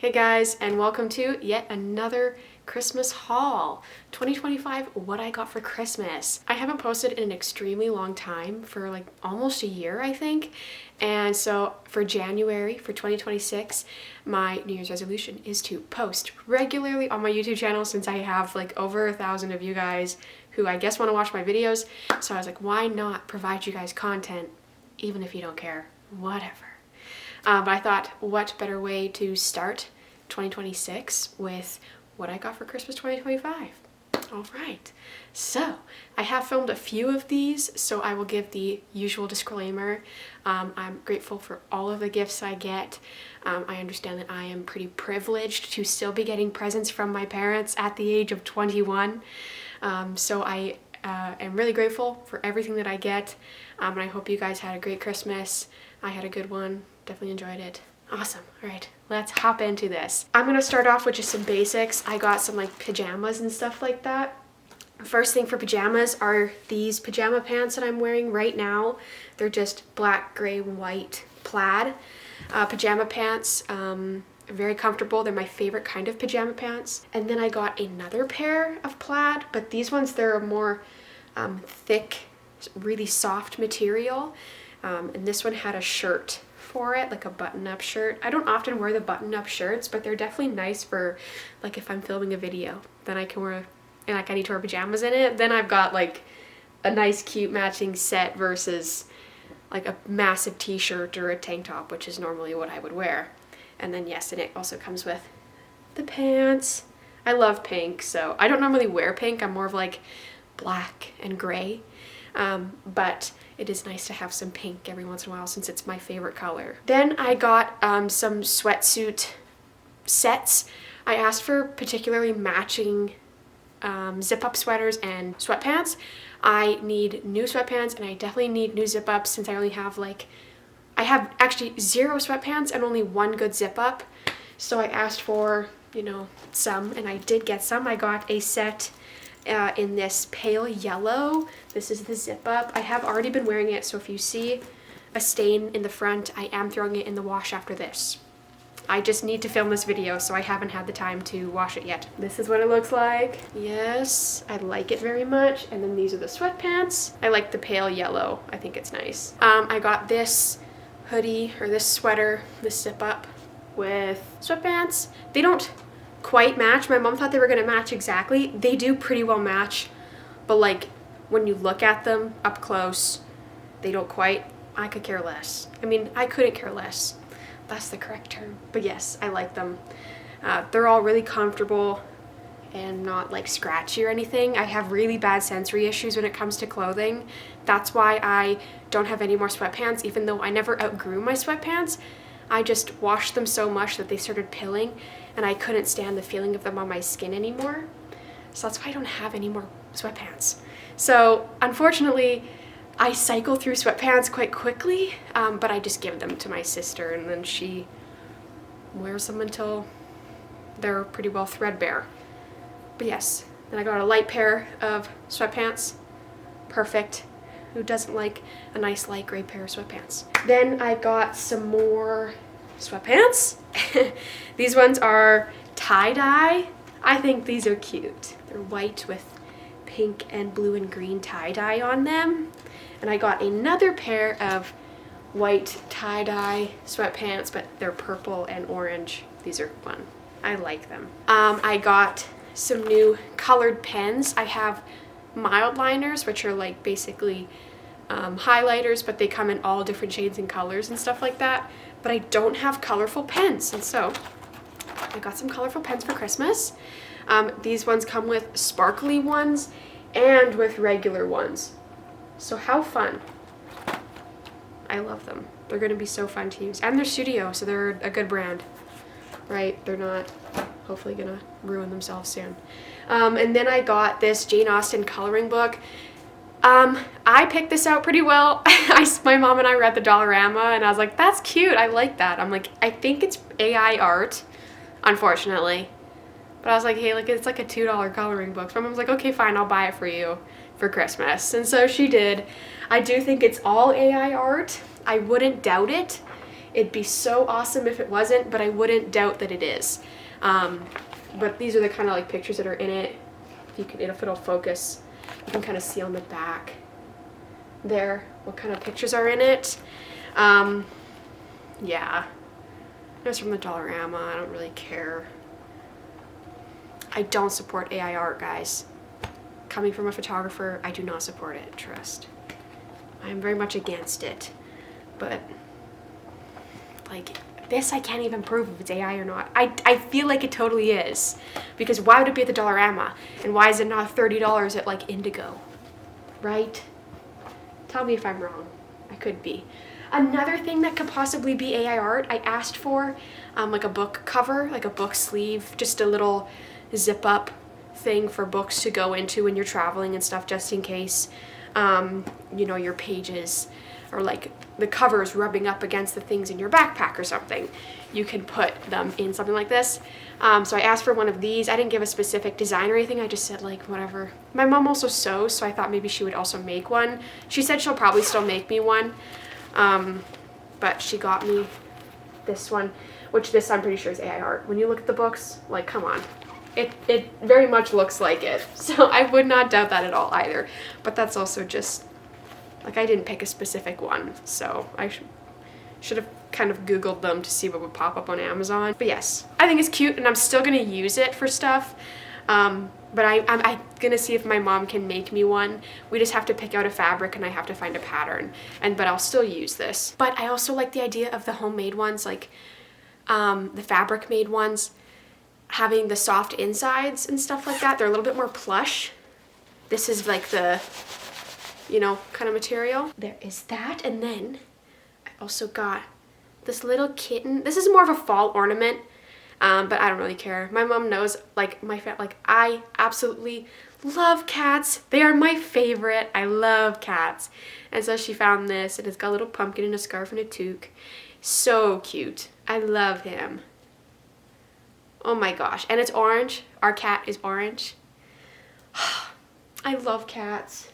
Hey guys, and welcome to yet another Christmas haul. 2025, what I got for Christmas. I haven't posted in an extremely long time, for like almost a year, I think. And so for January, for 2026, my New Year's resolution is to post regularly on my YouTube channel, since I have like over 1,000 of you guys who I guess want to watch my videos. So I was like, why not provide you guys content, even if you don't care, whatever. But I thought, what better way to start 2026 with what I got for Christmas 2025. All right, so I have filmed a few of these, so I will give the usual disclaimer. I'm grateful for all of the gifts I get. I understand that I am pretty privileged to still be getting presents from my parents at the age of 21. So I am really grateful for everything that I get, and I hope you guys had a great Christmas. I had a good one, definitely enjoyed it. Awesome. All right, let's hop into this. I'm gonna start off with just some basics. I got some like pajamas and stuff like that. First thing for pajamas are these pajama pants that I'm wearing right now. They're just black, gray, white plaid pajama pants. Very comfortable. They're my favorite kind of pajama pants. And then I got another pair of plaid, but these ones, they're a more thick, really soft material. And this one had a shirt for it, like a button-up shirt. I don't often wear the button-up shirts, but they're definitely nice for like if I'm filming a video, then I can wear, and like I need to wear pajamas in it, then I've got like a nice cute matching set versus like a massive t-shirt or a tank top, which is normally what I would wear. And then yes, and it also comes with the pants. I love pink, so I don't normally wear pink. I'm more of like black and gray, but it is nice to have some pink every once in a while since it's my favorite color. Then I got some sweatsuit sets. I asked for particularly matching zip-up sweaters and sweatpants. I need new sweatpants and I definitely need new zip-ups, since I only have I have actually 0 sweatpants and only 1 good zip-up. So I asked for, some, and I did get some. I got a set in this pale yellow. This is the zip up. I have already been wearing it, so if you see a stain in the front, I am throwing it in the wash after this. I just need to film this video, so I haven't had the time to wash it yet. This is what it looks like. Yes, I like it very much. And then these are the sweatpants. I like the pale yellow. I think it's nice. I got this hoodie, or this sweater, this zip up with sweatpants. They don't quite match. My mom thought they were gonna match exactly. They do pretty well match, but like when you look at them up close, they don't quite. I could care less. I mean, I couldn't care less. That's the correct term. But yes, I like them. They're all really comfortable and not like scratchy or anything. I have really bad sensory issues when it comes to clothing. That's why I don't have any more sweatpants, even though I never outgrew my sweatpants. I just washed them so much that they started pilling, and I couldn't stand the feeling of them on my skin anymore. So that's why I don't have any more sweatpants. So unfortunately, I cycle through sweatpants quite quickly, but I just give them to my sister, and then she wears them until they're pretty well threadbare. But yes, then I got a light pair of sweatpants. Perfect. Who doesn't like a nice light gray pair of sweatpants? Then I got some more sweatpants. These ones are tie-dye. I think these are cute. They're white with pink and blue and green tie-dye on them. And I got another pair of white tie-dye sweatpants, but they're purple and orange. These are fun. I like them. I got some new colored pens. I have mild liners, which are like basically highlighters, but they come in all different shades and colors and stuff like that. But I don't have colorful pens, and so I got some colorful pens for Christmas. These ones come with sparkly ones and with regular ones. So how fun. I love them. They're gonna be so fun to use. And they're Studio, so they're a good brand, right? They're not hopefully gonna ruin themselves soon. And then I got this Jane Austen coloring book. I picked this out pretty well. My mom and I read the Dollarama, and I was like, that's cute, I like that. I'm like, I think it's AI art, unfortunately. But I was like, hey, it's like a $2 coloring book. So my mom's like, okay, fine, I'll buy it for you for Christmas. And so she did. I do think it's all AI art. I wouldn't doubt it It'd be so awesome if it wasn't, but I wouldn't doubt that it is. But these are the kind of like pictures that are in it. If it'll focus, you can kind of see on the back there what kind of pictures are in it. Yeah, it's from the Dollarama. I don't really care. I don't support AI art, guys. Coming from a photographer, I do not support it, trust. I'm very much against it. But like this, I can't even prove if it's AI or not. I feel like it totally is, because why would it be at the Dollarama, and why is it not $30 at like Indigo, right? Tell me if I'm wrong. I could be. Another thing that could possibly be AI art, I asked for like a book cover, like a book sleeve, just a little zip up thing for books to go into when you're traveling and stuff, just in case you know, your pages or like the covers rubbing up against the things in your backpack or something. You can put them in something like this. So I asked for one of these. I didn't give a specific design or anything. I just said like whatever. My mom also sews, so I thought maybe she would also make one. She said she'll probably still make me one. But she got me this one, which this I'm pretty sure is AI art. When you look at the books, like, come on. It very much looks like it. So I would not doubt that at all either. But that's also just, like, I didn't pick a specific one. So I should have kind of Googled them to see what would pop up on Amazon. But yes, I think it's cute, and I'm still going to use it for stuff. But I'm gonna see if my mom can make me one. We just have to pick out a fabric and I have to find a pattern. But I'll still use this. But I also like the idea of the homemade ones, like the fabric made ones, having the soft insides and stuff like that. They're a little bit more plush. This is like the, you know, kind of material. There is that, and then I also got this little kitten. This is more of a fall ornament. But I don't really care. My mom knows, like, I absolutely love cats. They are my favorite. I love cats. And so she found this, and it's got a little pumpkin and a scarf and a toque. So cute. I love him. Oh my gosh. And it's orange. Our cat is orange. I love cats.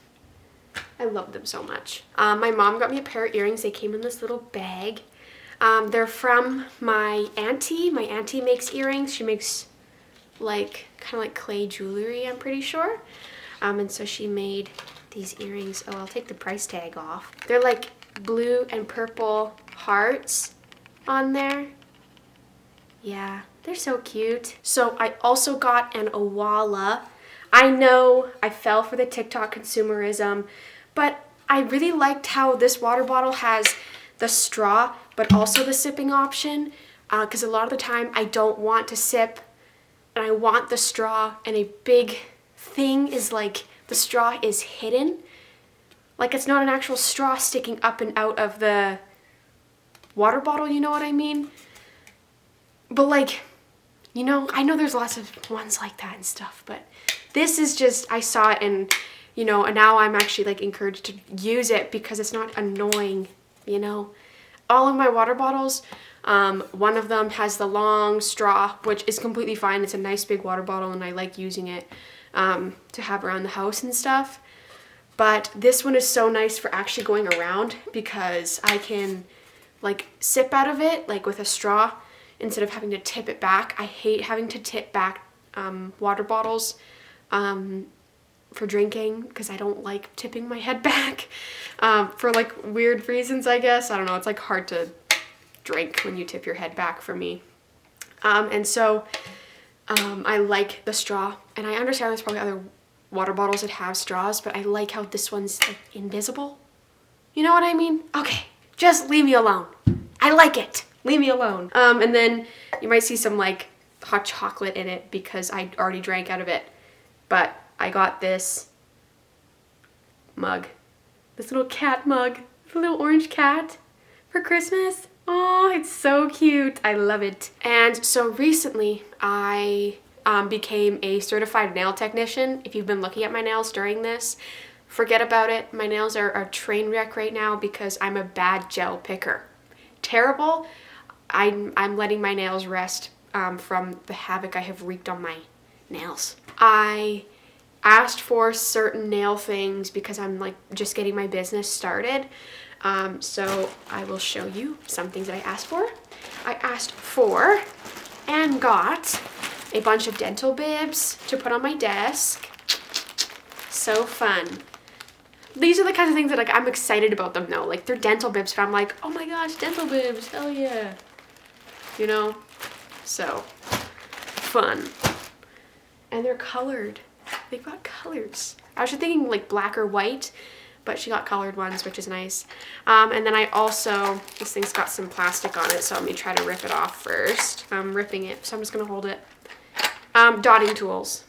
I love them so much. My mom got me a pair of earrings. They came in this little bag. They're from my auntie. My auntie makes earrings. She makes like kind of like clay jewelry, I'm pretty sure. And so she made these earrings. Oh, I'll take the price tag off. They're like blue and purple hearts on there. Yeah, they're so cute. So I also got an Owala. I know I fell for the TikTok consumerism, but I really liked how this water bottle has the straw, but also the sipping option, because a lot of the time I don't want to sip, and I want the straw, and a big thing is like the straw is hidden. Like it's not an actual straw sticking up and out of the water bottle, you know what I mean? But like, you know, I know there's lots of ones like that and stuff, but this is just, I saw it and, you know, and now I'm actually like encouraged to use it because it's not annoying, you know. All of my water bottles, one of them has the long straw, which is completely fine. It's a nice big water bottle and I like using it to have around the house and stuff. But this one is so nice for actually going around because I can like sip out of it like with a straw instead of having to tip it back. I hate having to tip back water bottles for drinking because I don't like tipping my head back for like weird reasons, I guess. I don't know, it's like hard to drink when you tip your head back for me. And so I like the straw, and I understand there's probably other water bottles that have straws, but I like how this one's like invisible. You know what I mean? Okay, just leave me alone. I like it. Leave me alone. And then you might see some like hot chocolate in it because I already drank out of it. But I got this mug, this little cat mug, the little orange cat for Christmas. Oh, it's so cute. I love it. And so recently I became a certified nail technician. If you've been looking at my nails during this, forget about it. My nails are a train wreck right now because I'm a bad gel picker. Terrible. I'm letting my nails rest from the havoc I have wreaked on my nails. I asked for certain nail things because I'm like just getting my business started. So I will show you some things that I asked for. I asked for and got a bunch of dental bibs to put on my desk. So fun. These are the kinds of things that like I'm excited about them though. Like they're dental bibs, but I'm like, oh my gosh, dental bibs, hell yeah. You know? So fun. And they're colored. They've got colors. I was just thinking like black or white, but she got colored ones, which is nice. And then I also, this thing's got some plastic on it, so let me try to rip it off first. I'm ripping it, so I'm just gonna hold it. Dotting tools.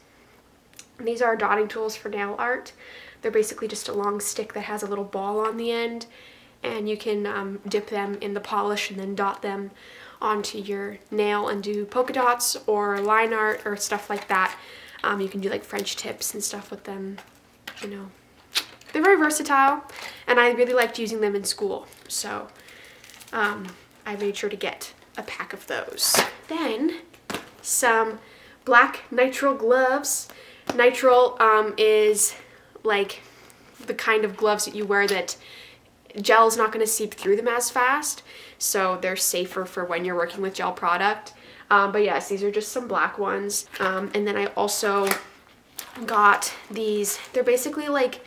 These are dotting tools for nail art. They're basically just a long stick that has a little ball on the end, and you can dip them in the polish and then dot them onto your nail and do polka dots or line art or stuff like that. You can do like French tips and stuff with them, you know. They're very versatile, and I really liked using them in school, so I made sure to get a pack of those. Then some black nitrile gloves. Nitrile is like the kind of gloves that you wear that gel's not going to seep through them as fast, so they're safer for when you're working with gel product. But yes, these are just some black ones. And then I also got these. They're basically like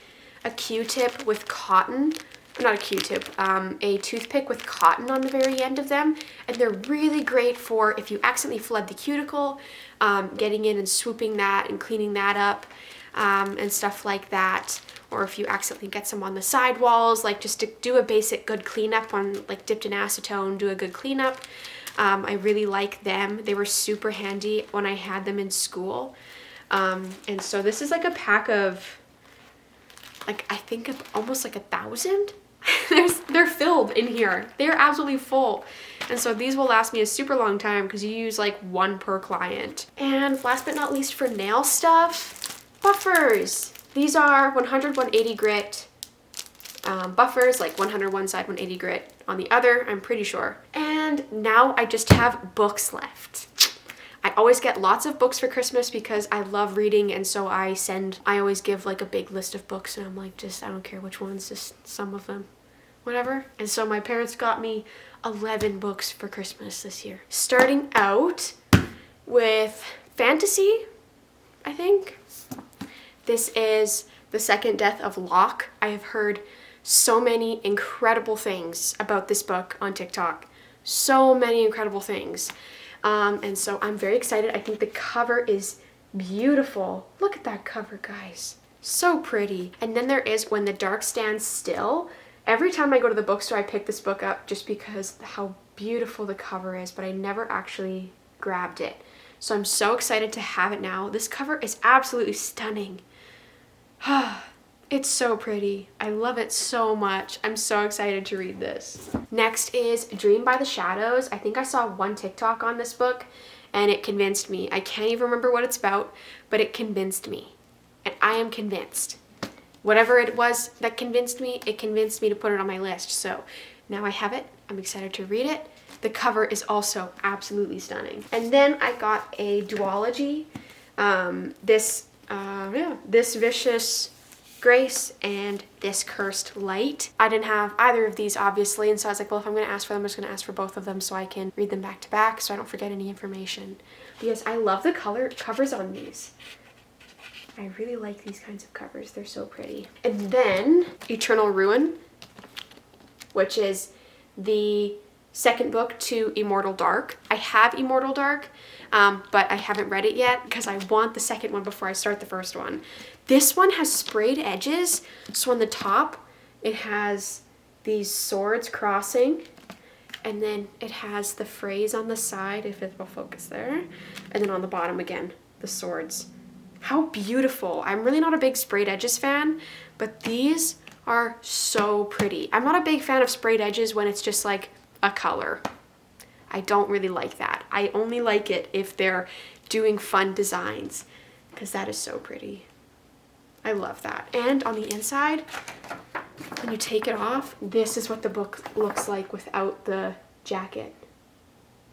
a Q-tip with cotton, not a Q-tip, a toothpick with cotton on the very end of them, and they're really great for if you accidentally flood the cuticle, getting in and swooping that and cleaning that up, and stuff like that, or if you accidentally get some on the sidewalls, like just to do a basic good cleanup on, like dipped in acetone, do a good cleanup. I really like them. They were super handy when I had them in school. And so this is like a pack of, like, I think of almost like 1,000. They're filled in here. They're absolutely full. And so these will last me a super long time because you use like one per client. And last but not least for nail stuff, buffers. These are 100, 180 grit buffers, like 100 one side, 180 grit on the other, I'm pretty sure. And now I just have books left. I always get lots of books for Christmas because I love reading, and so I always give like a big list of books, and I'm like, I don't care which ones, just some of them, whatever. And so my parents got me 11 books for Christmas this year. Starting out with fantasy, I think. This is The Second Death of Locke. I have heard so many incredible things about this book on TikTok. So many incredible things. And so I'm very excited. I think the cover is beautiful. Look at that cover, guys. So pretty. And then there is When the Dark Stands Still. Every time I go to the bookstore, I pick this book up just because how beautiful the cover is, but I never actually grabbed it. So I'm so excited to have it now. This cover is absolutely stunning. It's so pretty. I love it so much. I'm so excited to read this. Next is Dream by the Shadows. I think I saw one TikTok on this book and it convinced me. I can't even remember what it's about, but it convinced me. And I am convinced. Whatever it was that convinced me, it convinced me to put it on my list. So now I have it. I'm excited to read it. The cover is also absolutely stunning. And then I got a duology. This Vicious Grace and This Cursed Light. I didn't have either of these obviously, and so I was like, well, if I'm going to ask for them, I'm just going to ask for both of them so I can read them back to back so I don't forget any information. Because I love the covers on these. I really like these kinds of covers. They're so pretty. And then Eternal Ruin, which is the second book to Immortal Dark. I have Immortal Dark, but I haven't read it yet because I want the second one before I start the first one. This one has sprayed edges, so on the top it has these swords crossing, and then it has the phrase on the side, if it will focus there, and then on the bottom again, the swords. How beautiful. I'm really not a big sprayed edges fan, but these are so pretty. I'm not a big fan of sprayed edges when it's just like a color. I don't really like that. I only like it if they're doing fun designs, because that is so pretty. I love that. And on the inside, when you take it off, this is what the book looks like without the jacket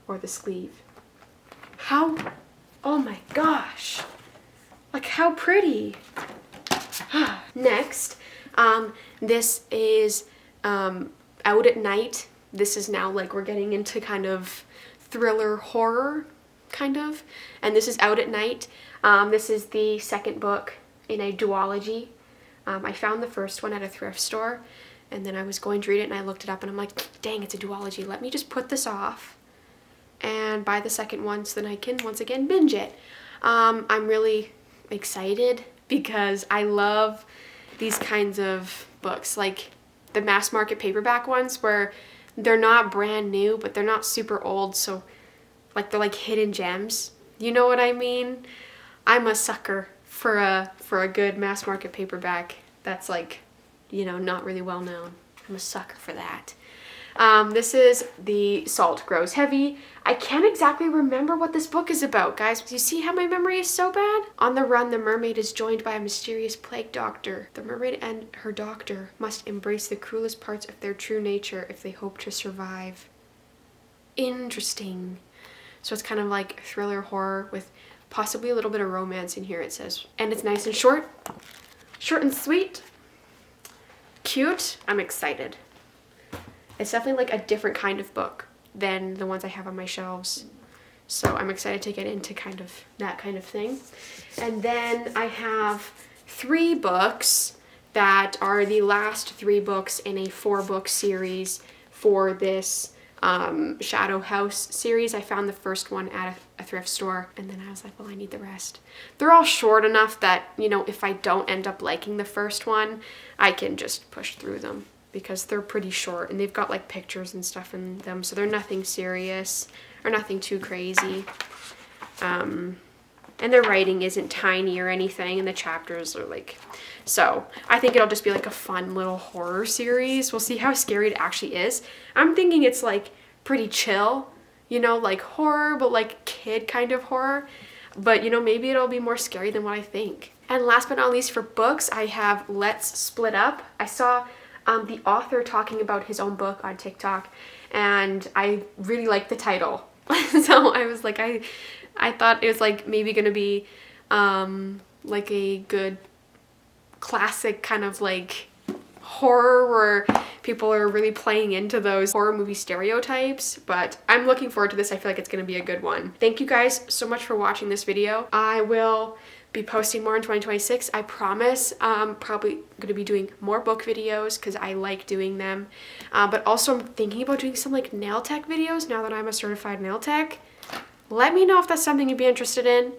or the sleeve. Oh my gosh. Like how pretty. Next, this is Out at Night. This is now like we're getting into kind of thriller horror, kind of. And this is Out at Night. This is the second book in a duology. I found the first one at a thrift store, and then I was going to read it and I looked it up and I'm like, dang, it's a duology. Let me just put this off and buy the second one so then I can once again binge it. I'm really excited because I love these kinds of books, like the mass market paperback ones where they're not brand new, but they're not super old, so like they're like hidden gems. You know what I mean? I'm a sucker for a good mass market paperback that's like, you know, not really well known. I'm a sucker for that. This is The Salt Grows Heavy. I can't exactly remember what this book is about, guys. Do you see how my memory is so bad? On the run, the mermaid is joined by a mysterious plague doctor. The mermaid and her doctor must embrace the cruelest parts of their true nature if they hope to survive. Interesting. So it's kind of like thriller horror with possibly a little bit of romance in here, it says. And it's nice and short. Short and sweet. Cute. I'm excited. It's definitely like a different kind of book than the ones I have on my shelves. So I'm excited to get into kind of that kind of thing. And then I have 3 books that are the last 3 books in a 4-book series for this Shadow House series. I found the first one at a thrift store and then I was like, well, I need the rest. They're all short enough that, you know, if I don't end up liking the first one, I can just push through them because they're pretty short and they've got like pictures and stuff in them, so they're nothing serious or nothing too crazy. And their writing isn't tiny or anything, and the chapters are like, so I think it'll just be like a fun little horror series. We'll see how scary it actually is. I'm thinking it's like pretty chill, you know, like horror, but like kid kind of horror. But you know, maybe it'll be more scary than what I think. And last but not least for books, I have Let's Split Up. I saw the author talking about his own book on TikTok, and I really liked the title. So I was like, I thought it was like maybe gonna be like a good classic kind of like horror where people are really playing into those horror movie stereotypes, but I'm looking forward to this. I feel like it's gonna be a good one. Thank you guys so much for watching this video. I will be posting more in 2026, I promise. Probably gonna be doing more book videos because I like doing them, but also I'm thinking about doing some like nail tech videos now that I'm a certified nail tech. Let me know if that's something you'd be interested in.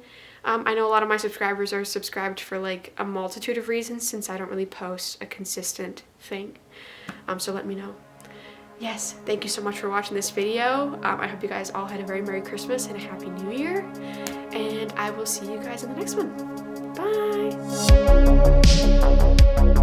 I know a lot of my subscribers are subscribed for like a multitude of reasons since I don't really post a consistent thing, so let me know. Yes, thank you so much for watching this video. I hope you guys all had a very Merry Christmas and a Happy New Year, and I will see you guys in the next one. Bye!